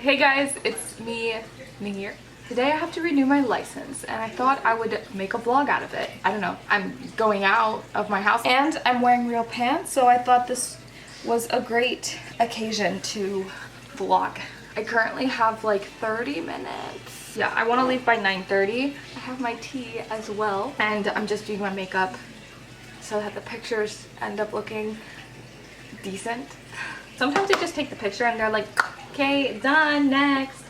Hey guys, it's me, Nahir. Today I have to renew my license and I thought I would make a vlog out of it. I don't know, I'm going out of my house and I'm wearing real pants, so I thought this was a great occasion to vlog. I currently have like 30 minutes. Yeah, I want to leave by 9:30. I have my tea as well and I'm just doing my makeup so that the pictures end up looking decent. Sometimes they just take the picture and they're like, okay, done, next.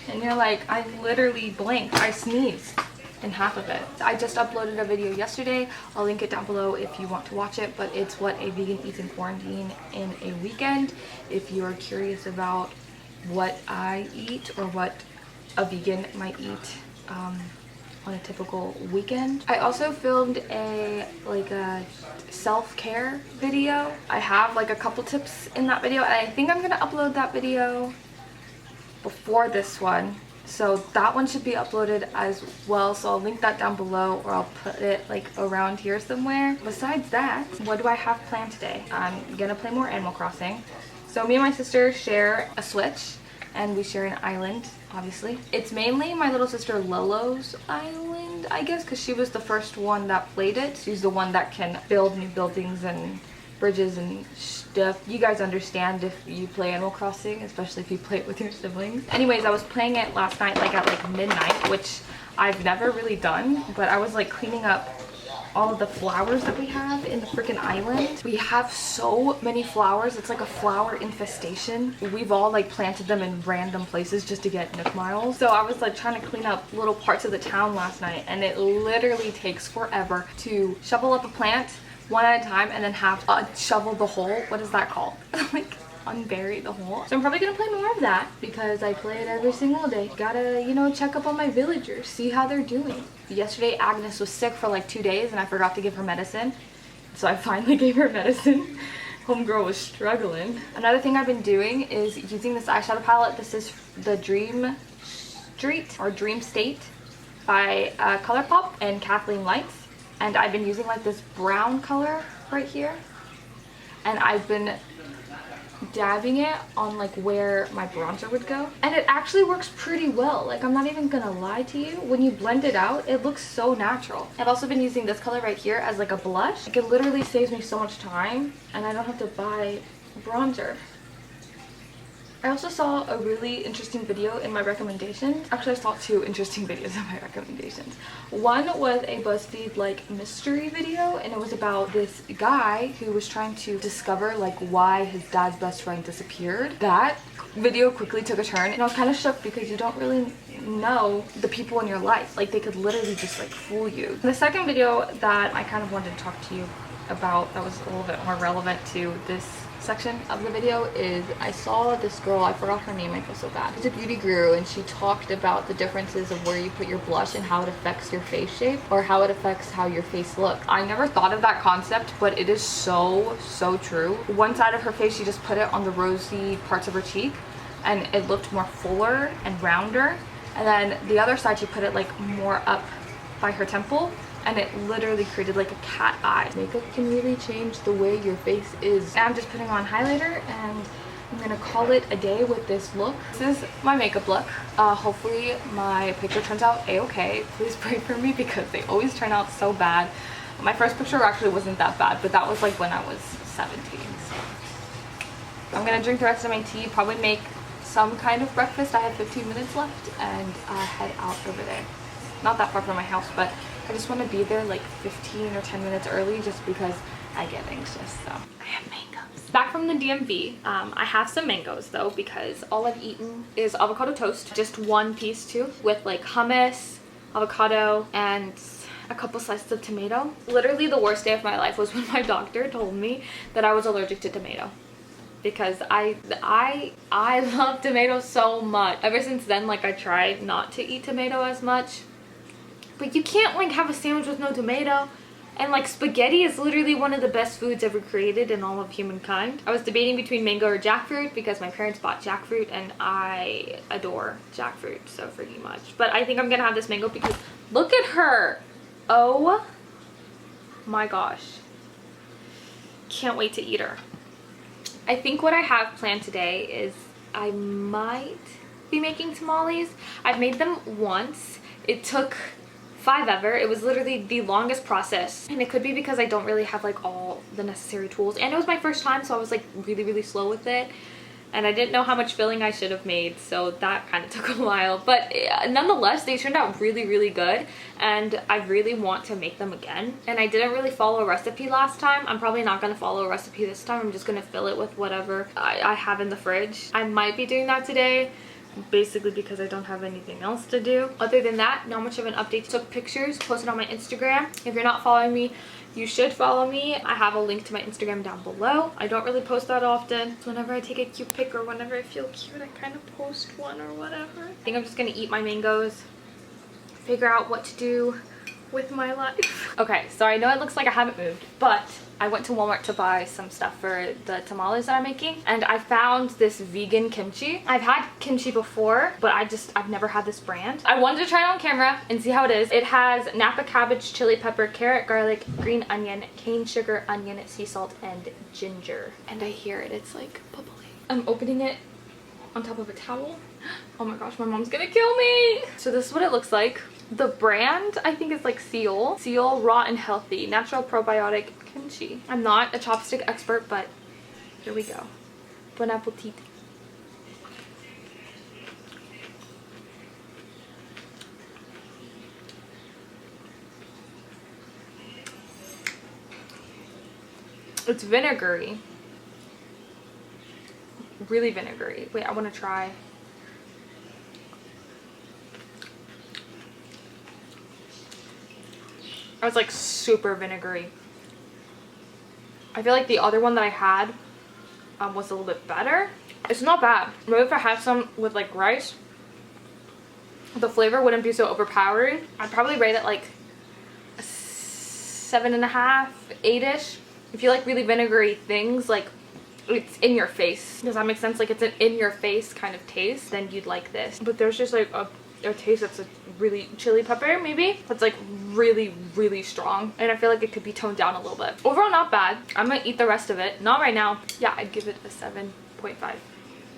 And you're like, I literally blinked, I sneezed in half of it. I just uploaded a video yesterday. I'll link it down below if you want to watch it, but it's what a vegan eats in quarantine in a weekend. If you're curious about what I eat or what a vegan might eat on a typical weekend. I also filmed a self-care video. I have like a couple tips in that video and I think I'm gonna upload that video before this one, so that one should be uploaded as well, so I'll link that down below or I'll put it like around here somewhere. Besides that, what do I have planned today? I'm gonna play more Animal Crossing. So me and my sister share a Switch and we share an island, obviously. It's mainly my little sister Lolo's island, I guess, because she was the first one that played it. She's the one that can build new buildings and bridges and stuff. You guys understand if you play Animal Crossing, especially if you play it with your siblings. Anyways, I was playing it last night like at like midnight, which I've never really done, but I was like cleaning up all of the flowers that we have in the freaking island. We have so many flowers. It's like a flower infestation. We've all like planted them in random places just to get Nook miles. So I was like trying to clean up little parts of the town last night and it literally takes forever to shovel up a plant one at a time and then have shovel the hole. What is that called? Like unbury the hole. So I'm probably gonna play more of that because I play it every single day. Gotta, you know, check up on my villagers, see how they're doing. Yesterday Agnes was sick for like 2 days and I forgot to give her medicine, so I finally gave her medicine. Homegirl was struggling. Another thing I've been doing is using this eyeshadow palette. This is the Dream Street or Dream State by ColourPop and Kathleen Lights, and I've been using like this brown color right here and I've been dabbing it on like where my bronzer would go, and it actually works pretty well. Like, I'm not even gonna lie to you, when you blend it out it looks so natural. I've also been using this color right here as like a blush. Like, it literally saves me so much time and I don't have to buy bronzer. I also saw a really interesting video in my recommendations. Actually, I saw 2 interesting videos in my recommendations. One was a BuzzFeed like mystery video and it was about this guy who was trying to discover like why his dad's best friend disappeared. That video quickly took a turn and I was kind of shook because you don't really know the people in your life. Like, they could literally just like fool you. The second video that I kind of wanted to talk to you about that was a little bit more relevant to this section of the video is I saw this girl, I forgot her name, I feel so bad. She's a beauty guru and she talked about the differences of where you put your blush and how it affects your face shape or how it affects how your face looks. I never thought of that concept, but it is so true. One side of her face, she just put it on the rosy parts of her cheek and it looked more fuller and rounder, and then the other side she put it like more up by her temple and it literally created like a cat eye. Makeup can really change the way your face is. And I'm just putting on highlighter and I'm gonna call it a day with this look. This is my makeup look. Hopefully my picture turns out a-okay. Please pray for me because they always turn out so bad. My first picture actually wasn't that bad, but that was like when I was 17. So I'm gonna drink the rest of my tea, probably make some kind of breakfast. I have 15 minutes left and head out over there. Not that far from my house, but I just want to be there like 15 or 10 minutes early just because I get anxious. So I have mangoes. Back from the DMV. I have some mangoes though because all I've eaten is avocado toast. Just one piece too, with like hummus, avocado, and a couple slices of tomato. Literally the worst day of my life was when my doctor told me that I was allergic to tomato, because I love tomatoes so much. Ever since then, like, I tried not to eat tomato as much. But you can't like have a sandwich with no tomato. And like, spaghetti is literally one of the best foods ever created in all of humankind. I was debating between mango or jackfruit because my parents bought jackfruit and I adore jackfruit so freaking much. But I think I'm gonna have this mango because look at her. Oh my gosh. Can't wait to eat her. I think what I have planned today is I might be making tamales. I've made them once. It took forever. It was literally the longest process, and it could be because I don't really have like all the necessary tools, and it was my first time, so I was like really slow with it, and I didn't know how much filling I should have made, so that kind of took a while. But nonetheless, they turned out really good, and I really want to make them again. And I didn't really follow a recipe last time. I'm probably not going to follow a recipe this time. I'm just going to fill it with whatever I have in the fridge. I might be doing that today, basically because I don't have anything else to do. Other than that, not much of an update. Took pictures, posted on my Instagram. If you're not following me, you should follow me. I have a link to my Instagram down below. I don't really post that often. Whenever I take a cute pic or whenever I feel cute, I kind of post one or whatever. I think I'm just gonna eat my mangoes, figure out what to do with my life. Okay, so I know it looks like I haven't moved, but I went to Walmart to buy some stuff for the tamales that I'm making, and I found this vegan kimchi. I've had kimchi before, but I've never had this brand. I wanted to try it on camera and see how it is. It has Napa cabbage, chili pepper, carrot, garlic, green onion, cane sugar, onion, sea salt, and ginger. And I hear it's like bubbly. I'm opening it on top of a towel. Oh my gosh, my mom's gonna kill me. So this is what it looks like. The brand, I think, is like Seal Raw and Healthy Natural Probiotic Kimchi. I'm not a chopstick expert, but here we go. Bon appetit. It's vinegary. Really vinegary. Wait, I want to try. I was like super vinegary. I feel like the other one that I had was a little bit better. It's not bad. Maybe if I had some with like rice, the flavor wouldn't be so overpowering. I'd probably rate it like a 7.5, 8-ish. If you like really vinegary things, like it's in your face. Does that make sense? Like it's an in your face kind of taste, then you'd like this. But there's just like a taste that's like really chili pepper, maybe that's like really strong, and I feel like it could be toned down a little bit. Overall, not bad. I'm gonna eat the rest of it. Not right now. Yeah, I'd give it a 7.5,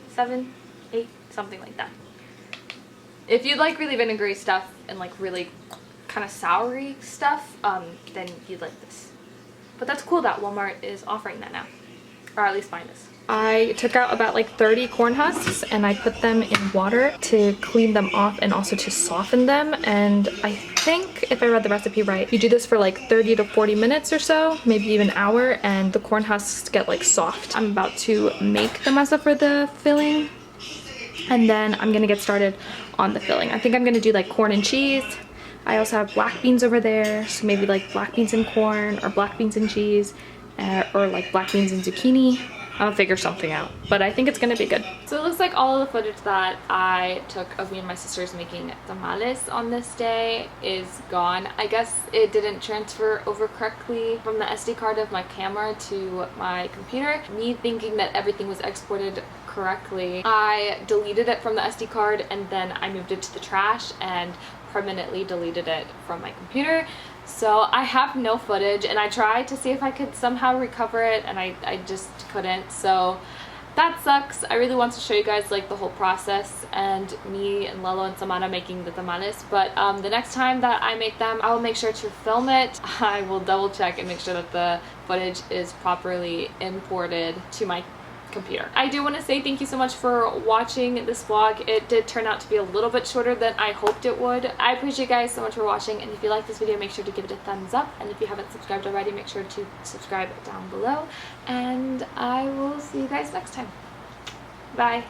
7, 8, something like that. If you like really vinegary stuff and like really kind of soury stuff, then you'd like this. But that's cool that Walmart is offering that now, or at least mine is. I took out about like 30 corn husks and I put them in water to clean them off and also to soften them. And I think, if I read the recipe right, you do this for like 30 to 40 minutes or so, maybe even an hour, and the corn husks get like soft. I'm about to make the masa for the filling, and then I'm gonna get started on the filling. I think I'm gonna do like corn and cheese. I also have black beans over there, so maybe like black beans and corn, or black beans and cheese, or like black beans and zucchini. I'll figure something out, but I think it's gonna be good. So it looks like all of the footage that I took of me and my sisters making tamales on this day is gone. I guess it didn't transfer over correctly from the SD card of my camera to my computer. Me thinking that everything was exported correctly, I deleted it from the SD card and then I moved it to the trash and permanently deleted it from my computer. So I have no footage, and I tried to see if I could somehow recover it, and I just couldn't. So that sucks. I really want to show you guys like the whole process and me and Lalo and Samana making the tamales, but the next time that I make them, I will make sure to film it. I will double check and make sure that the footage is properly imported to my computer. I do want to say thank you so much for watching this vlog. It did turn out to be a little bit shorter than I hoped it would. I appreciate you guys so much for watching, and if you like this video, make sure to give it a thumbs up, and if you haven't subscribed already, make sure to subscribe down below, and I will see you guys next time. Bye.